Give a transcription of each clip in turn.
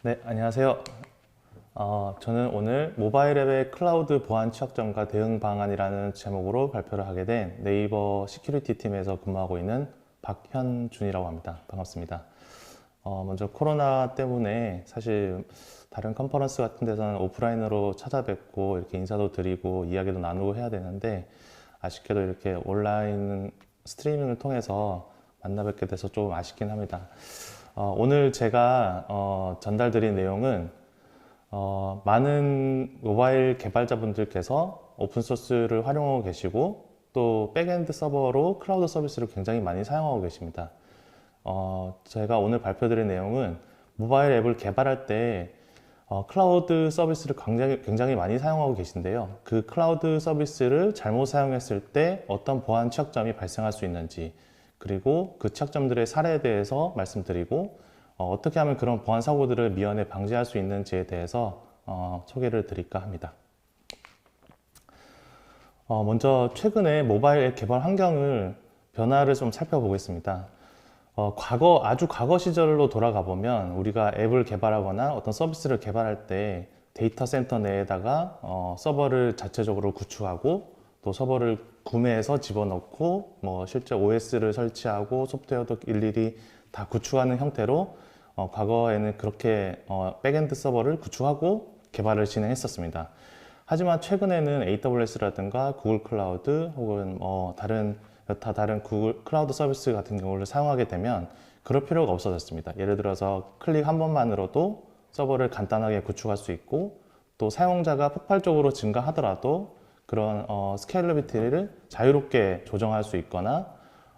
네, 안녕하세요. 저는 오늘 모바일 앱의 클라우드 보안 취약점과 대응 방안이라는 제목으로 발표를 하게 된 네이버 시큐리티 팀에서 근무하고 있는 박현준이라고 합니다. 반갑습니다. 먼저 코로나 때문에 사실 다른 컨퍼런스 같은 데서는 오프라인으로 찾아뵙고 이렇게 인사도 드리고 이야기도 나누고 해야 되는데 아쉽게도 이렇게 온라인 스트리밍을 통해서 만나 뵙게 돼서 좀 아쉽긴 합니다. 오늘 제가 전달드린 내용은 많은 모바일 개발자분들께서 오픈소스를 활용하고 계시고 또 백엔드 서버로 클라우드 서비스를 굉장히 많이 사용하고 계십니다. 제가 오늘 발표드린 내용은 모바일 앱을 개발할 때 클라우드 서비스를 굉장히 많이 사용하고 계신데요. 그 클라우드 서비스를 잘못 사용했을 때 어떤 보안 취약점이 발생할 수 있는지, 그리고 그 취약점들의 사례에 대해서 말씀드리고 어떻게 하면 그런 보안 사고들을 미연에 방지할 수 있는지에 대해서 소개를 드릴까 합니다. 먼저 최근에 모바일 앱 개발 환경을 변화를 좀 살펴보겠습니다. 아주 과거 시절로 돌아가 보면 우리가 앱을 개발하거나 어떤 서비스를 개발할 때 데이터 센터 내에다가 서버를 자체적으로 구축하고 또 서버를 구매해서 집어넣고 실제 OS를 설치하고 소프트웨어도 일일이 다 구축하는 형태로 과거에는 그렇게 백엔드 서버를 구축하고 개발을 진행했었습니다. 하지만 최근에는 AWS라든가 구글 클라우드 혹은 다른 구글 클라우드 서비스 같은 경우를 사용하게 되면 그럴 필요가 없어졌습니다. 예를 들어서 클릭 한 번만으로도 서버를 간단하게 구축할 수 있고 또 사용자가 폭발적으로 증가하더라도 그런 스케일러비티를 자유롭게 조정할 수 있거나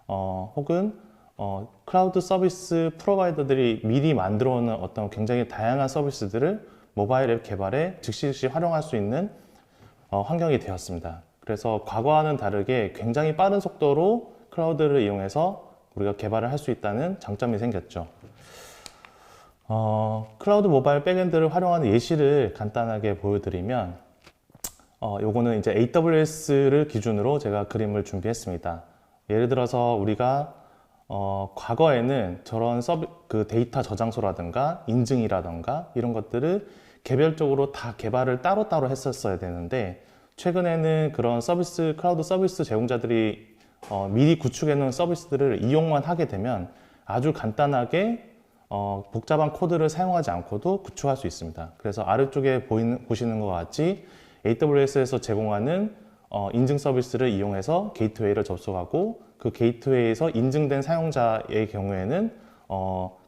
혹은 클라우드 서비스 프로바이더들이 미리 만들어 놓은 어떤 굉장히 다양한 서비스들을 모바일 앱 개발에 즉시 활용할 수 있는 환경이 되었습니다. 그래서 과거와는 다르게 굉장히 빠른 속도로 클라우드를 이용해서 우리가 개발을 할 수 있다는 장점이 생겼죠. 클라우드 모바일 백엔드를 활용하는 예시를 간단하게 보여드리면 요거는 이제 AWS를 기준으로 제가 그림을 준비했습니다. 예를 들어서 우리가 과거에는 저런 그 데이터 저장소라든가 인증이라든가 이런 것들을 개별적으로 다 개발을 따로따로 했었어야 되는데 최근에는 그런 클라우드 서비스 제공자들이 미리 구축해 놓은 서비스들을 이용만 하게 되면 아주 간단하게 복잡한 코드를 사용하지 않고도 구축할 수 있습니다. 그래서 아래쪽에 보시는 것 같이 AWS에서 제공하는 인증 서비스를 이용해서 게이트웨이를 접속하고 그 게이트웨이에서 인증된 사용자의 경우에는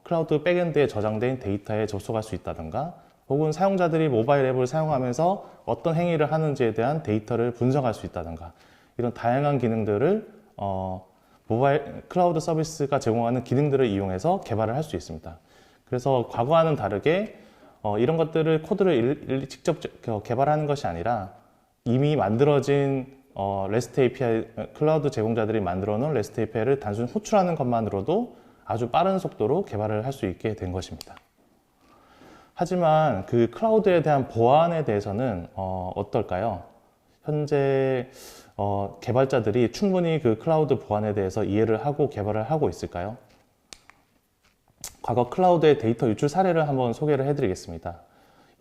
클라우드 백엔드에 저장된 데이터에 접속할 수 있다든가 혹은 사용자들이 모바일 앱을 사용하면서 어떤 행위를 하는지에 대한 데이터를 분석할 수 있다든가 이런 다양한 기능들을 모바일 클라우드 서비스가 제공하는 기능들을 이용해서 개발을 할 수 있습니다. 그래서 과거와는 다르게 이런 것들을 코드를 직접 개발하는 것이 아니라 이미 만들어진 REST API, 클라우드 제공자들이 만들어 놓은 REST API를 단순히 호출하는 것만으로도 아주 빠른 속도로 개발을 할 수 있게 된 것입니다. 하지만 그 클라우드에 대한 보안에 대해서는 어떨까요? 현재 개발자들이 충분히 그 클라우드 보안에 대해서 이해를 하고 개발을 하고 있을까요? 과거 클라우드의 데이터 유출 사례를 한번 소개를 해드리겠습니다.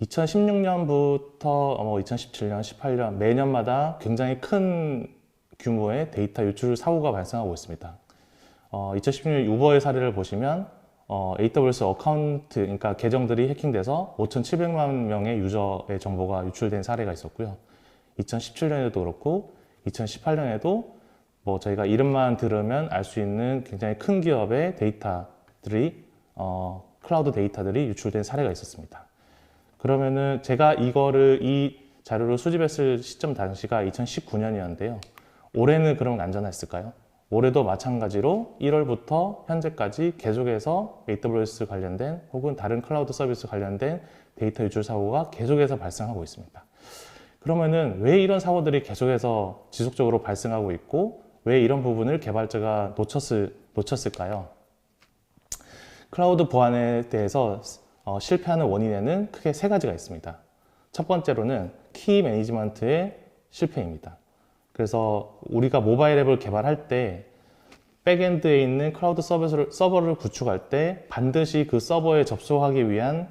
2016년부터 2017년, 18년 매년마다 굉장히 큰 규모의 데이터 유출 사고가 발생하고 있습니다. 2016년 유버의 사례를 보시면 AWS 어카운트, 그러니까 계정들이 해킹돼서 5,700만 명의 유저의 정보가 유출된 사례가 있었고요. 2017년에도 그렇고 2018년에도 저희가 이름만 들으면 알 수 있는 굉장히 큰 기업의 데이터들이 클라우드 데이터들이 유출된 사례가 있었습니다. 그러면은 제가 이 자료를 수집했을 시점 당시가 2019년이었는데요. 올해는 그럼 안전했을까요? 올해도 마찬가지로 1월부터 현재까지 계속해서 AWS 관련된 혹은 다른 클라우드 서비스 관련된 데이터 유출 사고가 계속해서 발생하고 있습니다. 그러면은 왜 이런 사고들이 계속해서 지속적으로 발생하고 있고 왜 이런 부분을 개발자가 놓쳤을까요? 클라우드 보안에 대해서 실패하는 원인에는 크게 세 가지가 있습니다. 첫 번째로는 키 매니지먼트의 실패입니다. 그래서 우리가 모바일 앱을 개발할 때 백엔드에 있는 클라우드 서버를 구축할 때 반드시 그 서버에 접속하기 위한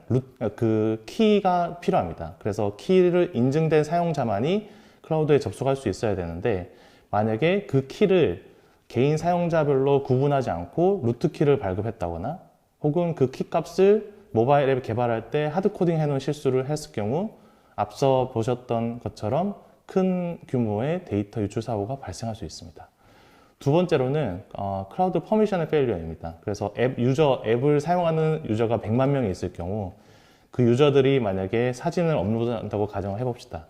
그 키가 필요합니다. 그래서 키를 인증된 사용자만이 클라우드에 접속할 수 있어야 되는데, 만약에 그 키를 개인 사용자별로 구분하지 않고 루트 키를 발급했다거나 혹은 그 키 값을 모바일 앱 개발할 때 하드코딩 해놓은 실수를 했을 경우 앞서 보셨던 것처럼 큰 규모의 데이터 유출 사고가 발생할 수 있습니다. 두 번째로는 클라우드 퍼미션의 페일리어입니다. 그래서 앱을 사용하는 유저가 100만 명이 있을 경우 그 유저들이 만약에 사진을 업로드한다고 가정을 해봅시다.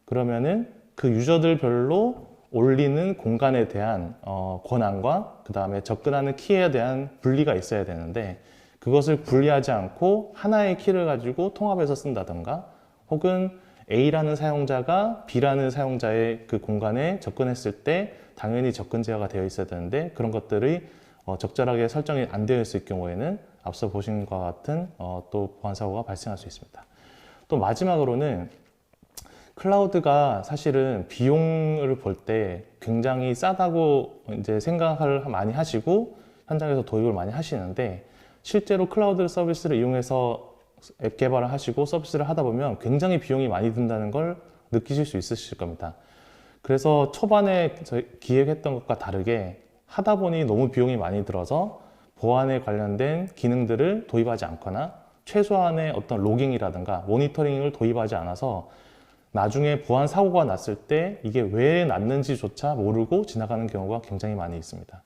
그러면은 그 유저들별로 올리는 공간에 대한 권한과 그 다음에 접근하는 키에 대한 분리가 있어야 되는데, 그것을 분리하지 않고 하나의 키를 가지고 통합해서 쓴다던가 혹은 A라는 사용자가 B라는 사용자의 그 공간에 접근했을 때 당연히 접근 제어가 되어 있어야 되는데 그런 것들이 적절하게 설정이 안 되어 있을 경우에는 앞서 보신 것과 같은 또 보안 사고가 발생할 수 있습니다. 또 마지막으로는 클라우드가 사실은 비용을 볼 때 굉장히 싸다고 이제 생각을 많이 하시고 현장에서 도입을 많이 하시는데, 실제로 클라우드 서비스를 이용해서 앱 개발을 하시고 서비스를 하다 보면 굉장히 비용이 많이 든다는 걸 느끼실 수 있으실 겁니다. 그래서 초반에 기획했던 것과 다르게 하다 보니 너무 비용이 많이 들어서 보안에 관련된 기능들을 도입하지 않거나 최소한의 어떤 로깅이라든가 모니터링을 도입하지 않아서 나중에 보안 사고가 났을 때 이게 왜 났는지조차 모르고 지나가는 경우가 굉장히 많이 있습니다.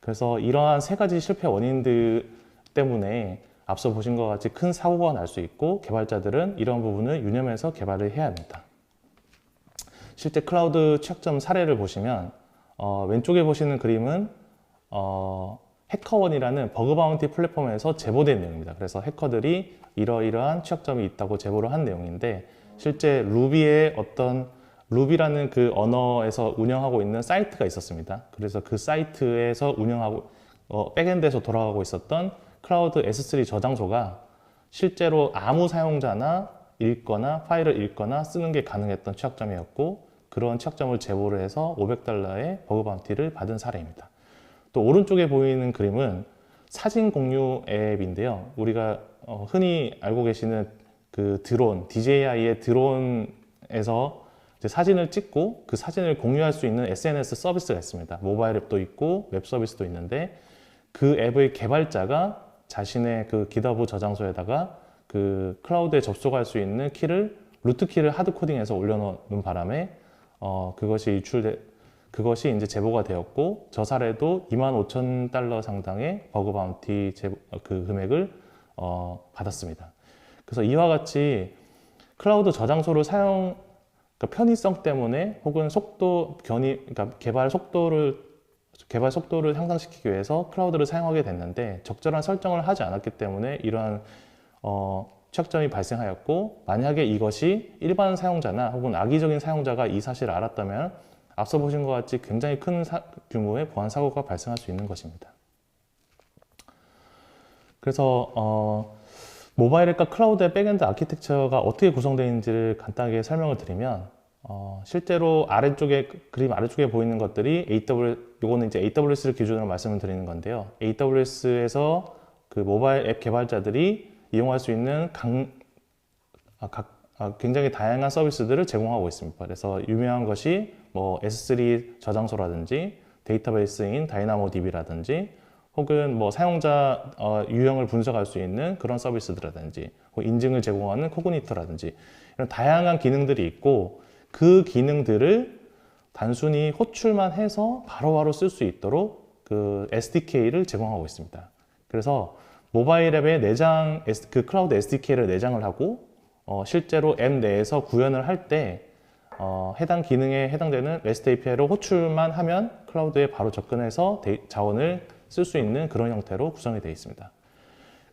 그래서 이러한 세 가지 실패 원인들 때문에 앞서 보신 것 같이 큰 사고가 날 수 있고, 개발자들은 이런 부분을 유념해서 개발을 해야 합니다. 실제 클라우드 취약점 사례를 보시면 왼쪽에 보시는 그림은 해커원이라는 버그 바운티 플랫폼에서 제보된 내용입니다. 그래서 해커들이 이러이러한 취약점이 있다고 제보를 한 내용인데, 실제 루비라는 그 언어에서 운영하고 있는 사이트가 있었습니다. 그래서 그 사이트에서 운영하고 백엔드에서 돌아가고 있었던 클라우드 S3 저장소가 실제로 아무 사용자나 읽거나 파일을 읽거나 쓰는 게 가능했던 취약점이었고, 그런 취약점을 제보를 해서 $500의 버그 바운티를 받은 사례입니다. 또 오른쪽에 보이는 그림은 사진 공유 앱인데요. 우리가 흔히 알고 계시는 그 드론, DJI의 드론에서 이제 사진을 찍고 그 사진을 공유할 수 있는 SNS 서비스가 있습니다. 모바일 앱도 있고 웹 서비스도 있는데, 그 앱의 개발자가 자신의 그 기더브 저장소에다가 그 클라우드에 접속할 수 있는 키를, 루트 키를 하드 코딩해서 올려놓은 바람에 그것이 이제 제보가 되었고, 저 사례도 $25,000 상당의 버그 바운티 그 금액을 받았습니다. 그래서 이와 같이 클라우드 저장소를 그러니까 편의성 때문에 혹은 그러니까 개발 속도를 향상시키기 위해서 클라우드를 사용하게 됐는데, 적절한 설정을 하지 않았기 때문에 이러한 취약점이 발생하였고, 만약에 이것이 일반 사용자나 혹은 악의적인 사용자가 이 사실을 알았다면 앞서 보신 것 같이 굉장히 큰 규모의 보안 사고가 발생할 수 있는 것입니다. 그래서 모바일 앱과 클라우드의 백엔드 아키텍처가 어떻게 구성되어 있는지를 간단하게 설명을 드리면, 실제로 그림 아래쪽에 보이는 것들이 요거는 이제 AWS를 기준으로 말씀을 드리는 건데요. AWS에서 그 모바일 앱 개발자들이 이용할 수 있는 굉장히 다양한 서비스들을 제공하고 있습니다. 그래서 유명한 것이 뭐 S3 저장소라든지 데이터베이스인 다이나모DB라든지 혹은 뭐 사용자 유형을 분석할 수 있는 그런 서비스들이라든지 인증을 제공하는 코그니터라든지 이런 다양한 기능들이 있고, 그 기능들을 단순히 호출만 해서 바로바로 쓸 수 있도록 그 SDK를 제공하고 있습니다. 그래서 모바일 앱에 그 클라우드 SDK를 내장을 하고 실제로 앱 내에서 구현을 할 때 해당 기능에 해당되는 REST API로 호출만 하면 클라우드에 바로 접근해서 자원을 쓸 수 있는 그런 형태로 구성이 되어 있습니다.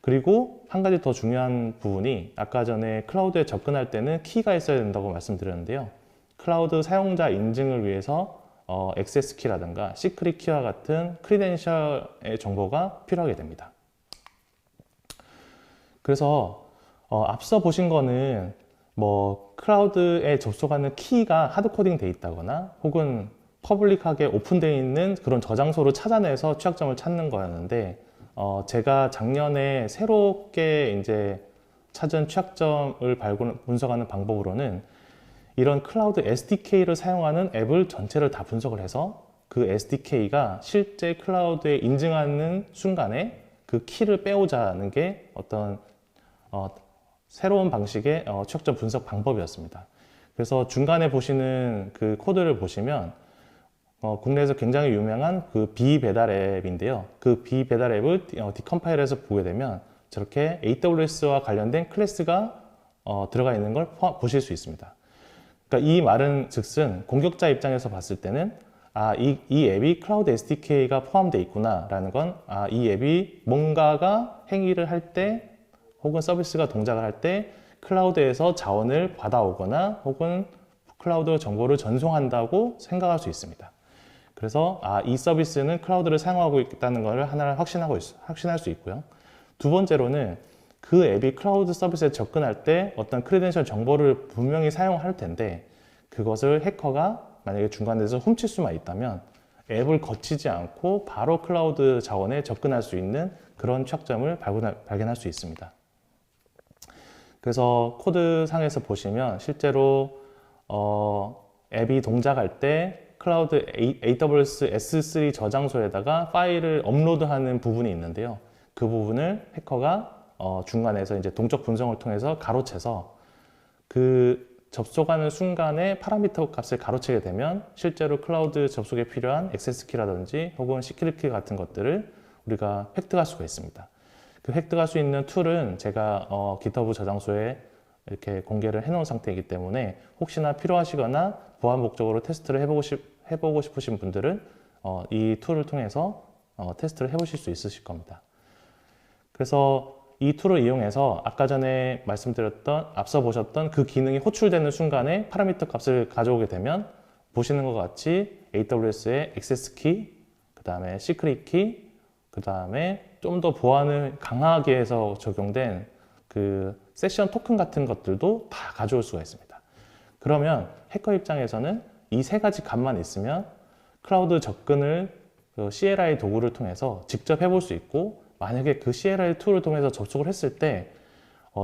그리고 한 가지 더 중요한 부분이, 아까 전에 클라우드에 접근할 때는 키가 있어야 된다고 말씀드렸는데요. 클라우드 사용자 인증을 위해서 액세스 키라든가 시크릿 키와 같은 크리덴셜의 정보가 필요하게 됩니다. 그래서 앞서 보신 거는 뭐 클라우드에 접속하는 키가 하드코딩 돼 있다거나 혹은 퍼블릭하게 오픈되어 있는 그런 저장소를 찾아내서 취약점을 찾는 거였는데, 제가 작년에 새롭게 이제 찾은 취약점을 분석하는 방법으로는 이런 클라우드 SDK를 사용하는 앱을 전체를 다 분석을 해서 그 SDK가 실제 클라우드에 인증하는 순간에 그 키를 빼오자는 게 어떤 새로운 방식의 취약점 분석 방법이었습니다. 그래서 중간에 보시는 그 코드를 보시면 국내에서 굉장히 유명한 그 비배달 앱인데요. 그 비배달 앱을 디컴파일해서 보게 되면 저렇게 AWS와 관련된 클래스가 들어가 있는 걸 보실 수 있습니다. 그러니까 이 말은 즉슨 공격자 입장에서 봤을 때는 이 앱이 클라우드 SDK가 포함되어 있구나 라는 건 이 앱이 뭔가가 행위를 할 때 혹은 서비스가 동작을 할 때 클라우드에서 자원을 받아오거나 혹은 클라우드 정보를 전송한다고 생각할 수 있습니다. 그래서 이 서비스는 클라우드를 사용하고 있다는 것을 하나를 확신할 수 있고요. 두 번째로는 그 앱이 클라우드 서비스에 접근할 때 어떤 크레덴셜 정보를 분명히 사용할 텐데 그것을 해커가 만약에 중간에서 훔칠 수만 있다면 앱을 거치지 않고 바로 클라우드 자원에 접근할 수 있는 그런 취약점을 발견할 수 있습니다. 그래서 코드상에서 보시면 실제로 앱이 동작할 때 클라우드 AWS S3 저장소에다가 파일을 업로드하는 부분이 있는데요. 그 부분을 해커가 중간에서 이제 동적 분석을 통해서 가로채서 그 접속하는 순간에 파라미터 값을 가로채게 되면 실제로 클라우드 접속에 필요한 액세스 키라든지 혹은 시큐리티 키 같은 것들을 우리가 획득할 수가 있습니다. 그 획득할 수 있는 툴은 제가 GitHub 저장소에 이렇게 공개를 해놓은 상태이기 때문에 혹시나 필요하시거나 보안 목적으로 테스트를 해보고 싶으신 분들은 이 툴을 통해서 테스트를 해보실 수 있으실 겁니다. 그래서 이 툴을 이용해서 아까 전에 앞서 보셨던 그 기능이 호출되는 순간에 파라미터 값을 가져오게 되면 보시는 것 같이 AWS의 액세스 키, 그 다음에 시크릿 키, 그 다음에 좀 더 보안을 강하게 해서 적용된 그 세션 토큰 같은 것들도 다 가져올 수가 있습니다. 그러면 해커 입장에서는 이 세 가지 값만 있으면 클라우드 접근을 그 CLI 도구를 통해서 직접 해볼 수 있고, 만약에 그 CLI 툴을 통해서 접속을 했을 때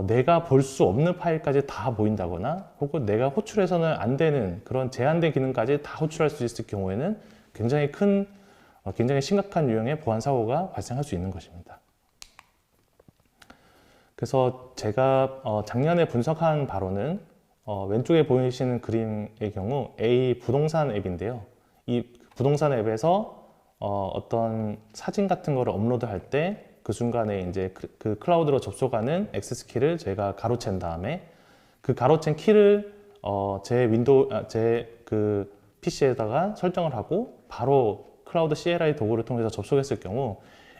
내가 볼 수 없는 파일까지 다 보인다거나 혹은 내가 호출해서는 안 되는 그런 제한된 기능까지 다 호출할 수 있을 경우에는 굉장히 심각한 유형의 보안 사고가 발생할 수 있는 것입니다. 그래서 제가 작년에 분석한 바로는 왼쪽에 보이시는 그림의 경우 A 부동산 앱인데요. 이 부동산 앱에서 어떤 사진 같은 거를 업로드할 때 그 순간에 이제 그 클라우드로 접속하는 액세스 키를 제가 가로챈 다음에 그 가로챈 키를 제 그 PC에다가 설정을 하고 바로 클라우드 CLI 도구를 통해서 접속했을 경우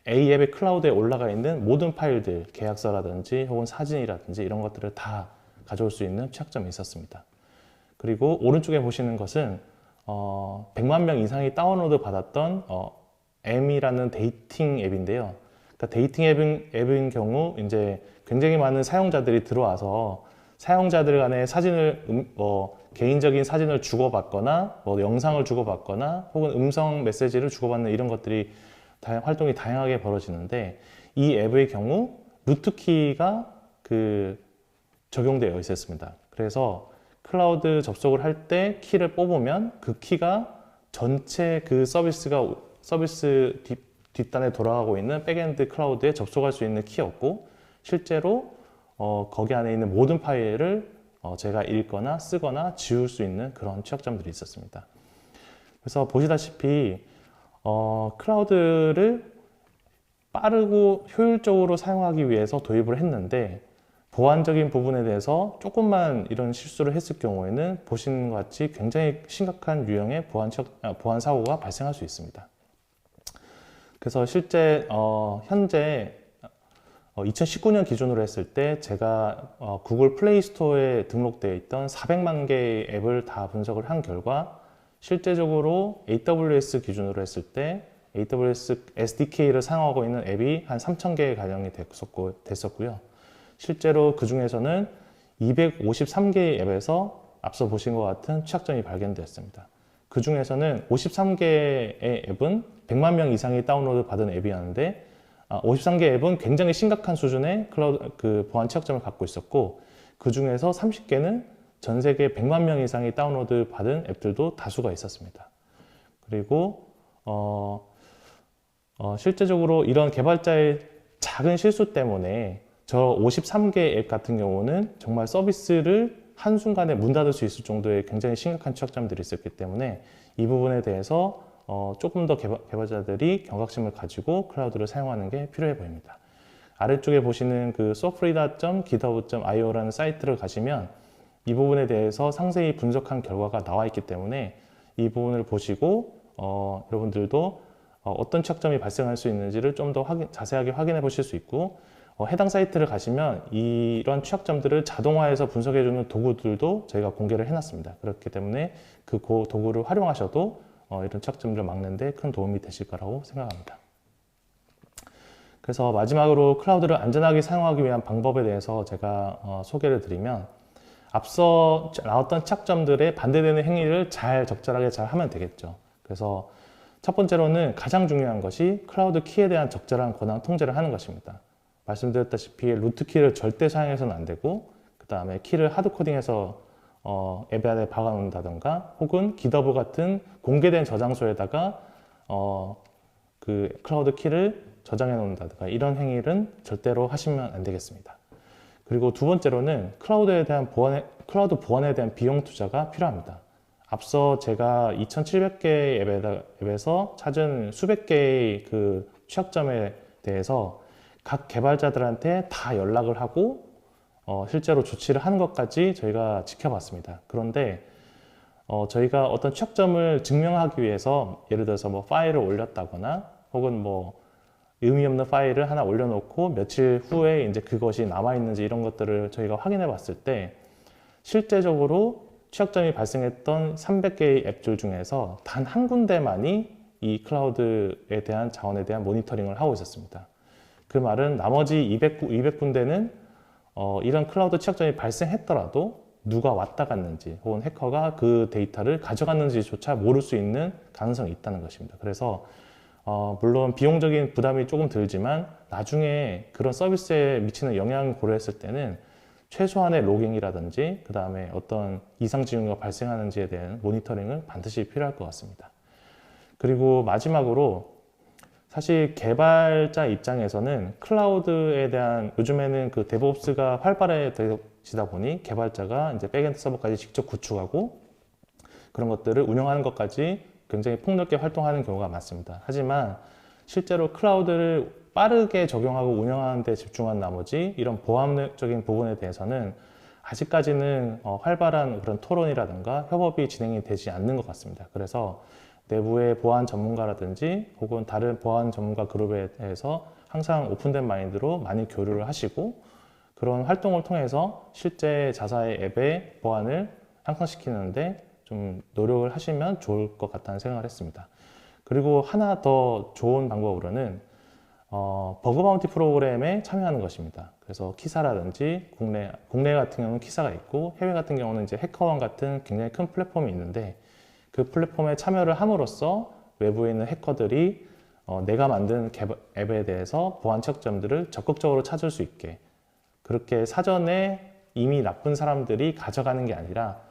A 앱의 클라우드에 올라가 있는 모든 파일들, 계약서라든지 혹은 사진이라든지 이런 것들을 다 가져올 수 있는 취약점이 있었습니다. 그리고 오른쪽에 보시는 것은 100만 명 이상이 다운로드 받았던 M이라는 데이팅 앱인데요. 그러니까 데이팅 앱인 경우 이제 굉장히 많은 사용자들이 들어와서 사용자들 간의 사진을 개인적인 사진을 주고받거나 영상을 주고받거나 혹은 음성 메시지를 주고받는 이런 것들이 활동이 다양하게 벌어지는데, 이 앱의 경우 루트키가 적용되어 있었습니다. 그래서 클라우드 접속을 할 때 키를 뽑으면 그 키가 전체 그 서비스 뒷단에 돌아가고 있는 백엔드 클라우드에 접속할 수 있는 키였고, 실제로 거기 안에 있는 모든 파일을 제가 읽거나 쓰거나 지울 수 있는 그런 취약점들이 있었습니다. 그래서 보시다시피 클라우드를 빠르고 효율적으로 사용하기 위해서 도입을 했는데 보안적인 부분에 대해서 조금만 이런 실수를 했을 경우에는 보시는 것 같이 굉장히 심각한 유형의 보안 사고가 발생할 수 있습니다. 그래서 실제 현재 2019년 기준으로 했을 때 제가 구글 플레이 스토어에 등록되어 있던 400만 개의 앱을 다 분석을 한 결과 실제적으로 AWS 기준으로 했을 때 AWS SDK를 사용하고 있는 앱이 한 3,000개 가량이 됐었고요. 실제로 그 중에서는 253개의 앱에서 앞서 보신 것 같은 취약점이 발견되었습니다. 그 중에서는 53개의 앱은 100만 명 이상이 다운로드 받은 앱이었는데 53개 앱은 굉장히 심각한 수준의 클라우드 보안 취약점을 갖고 있었고 그 중에서 30개는 전 세계 100만 명 이상이 다운로드 받은 앱들도 다수가 있었습니다. 그리고 실제적으로 이런 개발자의 작은 실수 때문에 저 53개 앱 같은 경우는 정말 서비스를 한순간에 문 닫을 수 있을 정도의 굉장히 심각한 취약점들이 있었기 때문에 이 부분에 대해서 조금 더 개발자들이 경각심을 가지고 클라우드를 사용하는 게 필요해 보입니다. 아래쪽에 보시는 그 sofrida.github.io라는 사이트를 가시면 이 부분에 대해서 상세히 분석한 결과가 나와 있기 때문에 이 부분을 보시고 여러분들도 어떤 취약점이 발생할 수 있는지를 좀 더 자세하게 확인해 보실 수 있고 해당 사이트를 가시면 이런 취약점들을 자동화해서 분석해주는 도구들도 저희가 공개를 해놨습니다. 그렇기 때문에 그 도구를 활용하셔도 이런 취약점들을 막는 데 큰 도움이 되실 거라고 생각합니다. 그래서 마지막으로 클라우드를 안전하게 사용하기 위한 방법에 대해서 제가 소개를 드리면 앞서 나왔던 취약점들에 반대되는 행위를 적절하게 잘 하면 되겠죠. 그래서 첫 번째로는 가장 중요한 것이 클라우드 키에 대한 적절한 권한 통제를 하는 것입니다. 말씀드렸다시피 루트 키를 절대 사용해서는 안 되고 그 다음에 키를 하드코딩해서 앱 안에 박아놓는다던가 혹은 GitHub 같은 공개된 저장소에다가 그 클라우드 키를 저장해 놓는다든가 이런 행위는 절대로 하시면 안 되겠습니다. 그리고 두 번째로는 클라우드 보안에 대한 비용 투자가 필요합니다. 앞서 제가 2,700개의 앱에서 찾은 수백 개의 그 취약점에 대해서 각 개발자들한테 다 연락을 하고 실제로 조치를 하는 것까지 저희가 지켜봤습니다. 그런데 저희가 어떤 취약점을 증명하기 위해서 예를 들어서 뭐 파일을 올렸다거나 혹은 뭐 의미 없는 파일을 하나 올려놓고 며칠 후에 이제 그것이 남아있는지 이런 것들을 저희가 확인해 봤을 때 실제적으로 취약점이 발생했던 300개의 앱들 중에서 단 한 군데만이 이 클라우드에 대한 자원에 대한 모니터링을 하고 있었습니다. 그 말은 나머지 200군데는 이런 클라우드 취약점이 발생했더라도 누가 왔다 갔는지 혹은 해커가 그 데이터를 가져갔는지조차 모를 수 있는 가능성이 있다는 것입니다. 그래서 물론 비용적인 부담이 조금 들지만 나중에 그런 서비스에 미치는 영향을 고려했을 때는 최소한의 로깅이라든지 그 다음에 어떤 이상 징후가 발생하는지에 대한 모니터링을 반드시 필요할 것 같습니다. 그리고 마지막으로 사실 개발자 입장에서는 클라우드에 대한 요즘에는 그 데브옵스가 활발해지다 보니 개발자가 이제 백엔드 서버까지 직접 구축하고 그런 것들을 운영하는 것까지 굉장히 폭넓게 활동하는 경우가 많습니다. 하지만 실제로 클라우드를 빠르게 적용하고 운영하는 데 집중한 나머지 이런 보안적인 부분에 대해서는 아직까지는 활발한 그런 토론이라든가 협업이 진행이 되지 않는 것 같습니다. 그래서 내부의 보안 전문가라든지 혹은 다른 보안 전문가 그룹에 대해서 항상 오픈된 마인드로 많이 교류를 하시고 그런 활동을 통해서 실제 자사의 앱의 보안을 향상시키는데 좀 노력을 하시면 좋을 것 같다는 생각을 했습니다. 그리고 하나 더 좋은 방법으로는 버그 바운티 프로그램에 참여하는 것입니다. 그래서 키사라든지 국내 같은 경우는 키사가 있고 해외 같은 경우는 이제 해커원 같은 굉장히 큰 플랫폼이 있는데 그 플랫폼에 참여를 함으로써 외부에 있는 해커들이 내가 만든 앱에 대해서 보안 취약점들을 적극적으로 찾을 수 있게 그렇게 사전에 이미 나쁜 사람들이 가져가는 게 아니라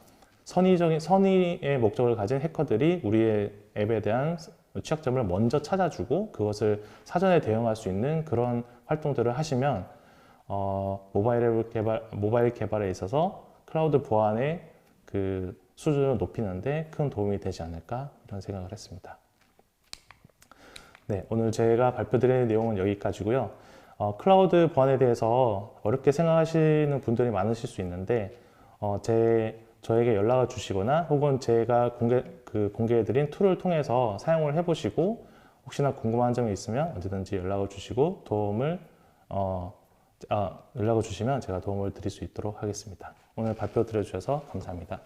선의의 목적을 가진 해커들이 우리의 앱에 대한 취약점을 먼저 찾아주고 그것을 사전에 대응할 수 있는 그런 활동들을 하시면 모바일 개발에 있어서 클라우드 보안의 그 수준을 높이는데 큰 도움이 되지 않을까 이런 생각을 했습니다. 네, 오늘 제가 발표드릴 내용은 여기까지고요. 클라우드 보안에 대해서 어렵게 생각하시는 분들이 많으실 수 있는데 저에게 연락을 주시거나 혹은 제가 공개해드린 툴을 통해서 사용을 해보시고 혹시나 궁금한 점이 있으면 언제든지 연락을 주시고 연락을 주시면 제가 도움을 드릴 수 있도록 하겠습니다. 오늘 발표 들어주셔서 감사합니다.